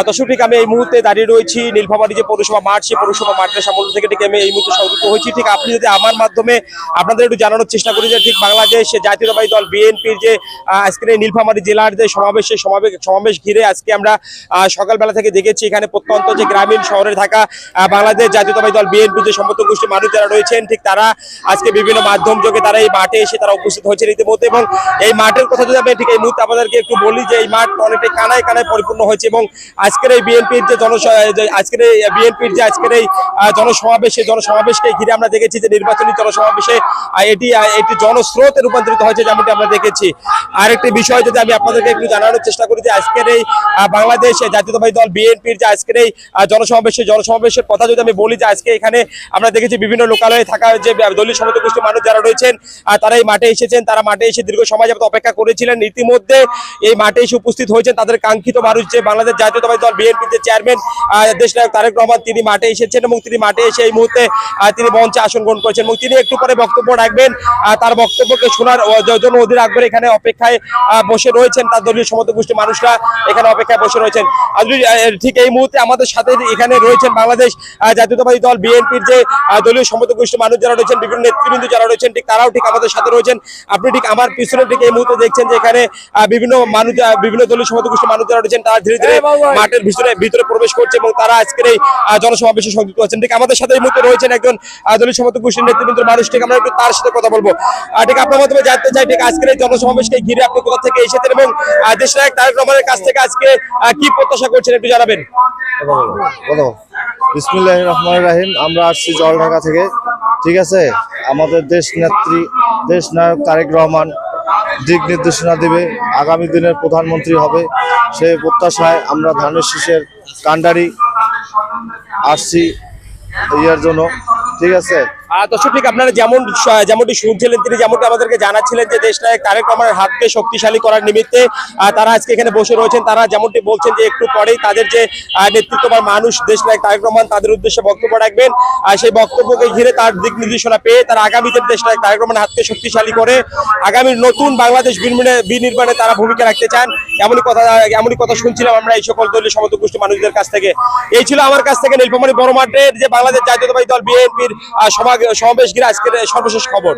দর্শক ঠিক আমি এই মুহূর্তে দাঁড়িয়ে রয়েছি নীলফামারী যে পৌরসভা মাঠ, সেই পৌরসভা মাঠের সামনে থেকে ঠিক আমি এই মুহূর্তে সংযুক্ত হয়েছি। ঠিক আপনি যদি আমার মাধ্যমে আপনাদের একটু জানানোর চেষ্টা করি যে ঠিক বাংলাদেশ জাতীয়তাবাদী দল বিএনপির যে আজকের এই নীলফামারী জেলার যে সমাবেশ ঘিরে আজকে আমরা সকালবেলা থেকে দেখেছি এখানে প্রত্যন্ত যে গ্রামীণ শহরে থাকা বাংলাদেশ জাতীয়তাবাদী দল বিএনপির যে সমস্ত গোষ্ঠীর মানুষ যারা রয়েছেন, ঠিক তারা আজকে বিভিন্ন মাধ্যম যোগে তারা এই মাঠে এসে তারা উপস্থিত হয়েছেন ইতিমধ্যে। এবং এই মাঠের কথা যদি আমি ঠিক এই মুহূর্তে আপনাদেরকে একটু বলি যে এই মাঠ অনেকটাই কানায় কানায় পরিপূর্ণ হয়েছে। এবং আজকের এই বিএনপির যে আজকের এই জনসমাবেশ, সেই জনসমাবেশকে ঘিরে আমরা দেখেছি যে নির্বাচনী জনসমাবেশে এটি জনস্রোতে রূপান্তরিত হয়েছে যেমনটি আমরা দেখেছি। আরেকটি বিষয় যদি আমি আপনাদেরকে একটু জানানোর চেষ্টা করি যে আজকের এই বাংলাদেশ জাতীয়তাবাদী দল বিএনপির যে আজকের এই জনসমাবেশের কথা যদি আমি বলি যে আজকে এখানে আমরা দেখেছি বিভিন্ন লোকালয়ে থাকা যে দলীয় সমর্থক গোষ্ঠীর মানুষ যারা রয়েছেন তারা এই মাঠে এসেছেন। তারা মাঠে এসে দীর্ঘ সময় যাবত অপেক্ষা করেছিলেন। ইতিমধ্যে এই মাঠে এসে উপস্থিত হয়েছেন তাদের কাঙ্ক্ষিত মানুষ যে বাংলাদেশ জাতীয়তাবাদী দল বিএনপির যে চেয়ারম্যান দেশনায়ক তারেক রহমান, তিনি মাঠে এসেছেন এবং তিনি মাঠে এসে এই মুহূর্তে তিনি মঞ্চে আসন গ্রহণ করেছেন এবং তিনি একটু পরে বক্তব্য রাখবেন। তার বক্তব্যকে শোনার জন্য অধীর আগ্রহে এখানে অপেক্ষায় বসে রয়েছেন তার দলীয় সমর্থক গোষ্ঠীর মানুষরা এখানে অপেক্ষায় বসে রয়েছেন। ঠিক এই মুহূর্তে আমাদের সাথে এখানে রয়েছেন বাংলাদেশ জাতীয়তাবাদী দল বিএনপির যে দলীয় সমর্থক গোষ্ঠীর মানুষ যারা রয়েছেন, বিভিন্ন নেতৃবৃন্দ যারা রয়েছেন, ঠিক তারাও ঠিক আমাদের সাথে রয়েছেন। আপনি ঠিক আমার পিছনে ঠিক এই মুহূর্তে দেখছেন যে এখানে বিভিন্ন দলীয় সমর্থক গোষ্ঠীর মানুষ যারা রয়েছেন তারা ধীরে ধীরে মাঠের ভিতরে প্রবেশ করছে এবং তারা আজকের এই জনসমাবেশে সংযুক্ত হচ্ছেন। ঠিক আমাদের সাথে এই মুহূর্তে রয়েছেন একজন দলীয় সমর্থক গোষ্ঠীর নেতৃবৃন্দের মানুষ, ঠিক আমরা একটু তার সাথে কথা বলবো। ঠিক আপনার মাধ্যমে জানতে চাই ঠিক আজকের এই জনসমাবেশকে ঘিরে আপনি কোথা থেকে এসেছেন এবং দেশনায়ক তারেক রহমানের কাছ থেকে আজকে কি প্রত্যাশা করছেন একটু জানাবেন। বিসমিল্লাহির রহমানির রহিম। আমরা আসছি জলঢাকা থেকে। ঠিক আছে, আমাদের দেশ নায়ক তারেক রহমান দিক নির্দেশনা দিবে, আগামী দিনের প্রধানমন্ত্রী হবে, সেই প্রত্যাশায় আমরা ধানের শীষের কান্ডারি আসছি ইয়ার জন্য। ঠিক আছে দর্শক ঠিক আপনারা যেমনটি শুনছিলেন, তিনি যেমনটি আমাদেরকে জানাচ্ছিলেন যে দেশনায়ক তারেক রহমানের হাতকে শক্তিশালী করার নিমিত্তে তারা আজকে এখানে বসে রয়েছেন। তারা যেমনটি বলছেন যে একটু পরেই তাদের যে নেতৃত্ববান মানুষ দেশনায়ক তারেক রহমান তাদের উদ্দেশ্যে বক্তব্য রাখবেন। সেই বক্তব্যকে ঘিরে তার দিক নির্দেশনা পেয়ে তারা আগামীতে দেশনায়ক তারেক রহমানের হাতকে শক্তিশালী করে আগামীর নতুন বাংলাদেশ বিনির্মাণে তারা ভূমিকা রাখতে চান, এমনই কথা শুনছিলাম আমরা এই সকল দলীয় সমর্থক গোষ্ঠী মানুষদের কাছ থেকে। এই ছিল আমার কাছ থেকে নীলফামারী বড় মাঠের যে বাংলাদেশ জাতীয়তাবাদী দল বিএনপির সমাবেশ ঘিরে আজকের সর্বশেষ খবর।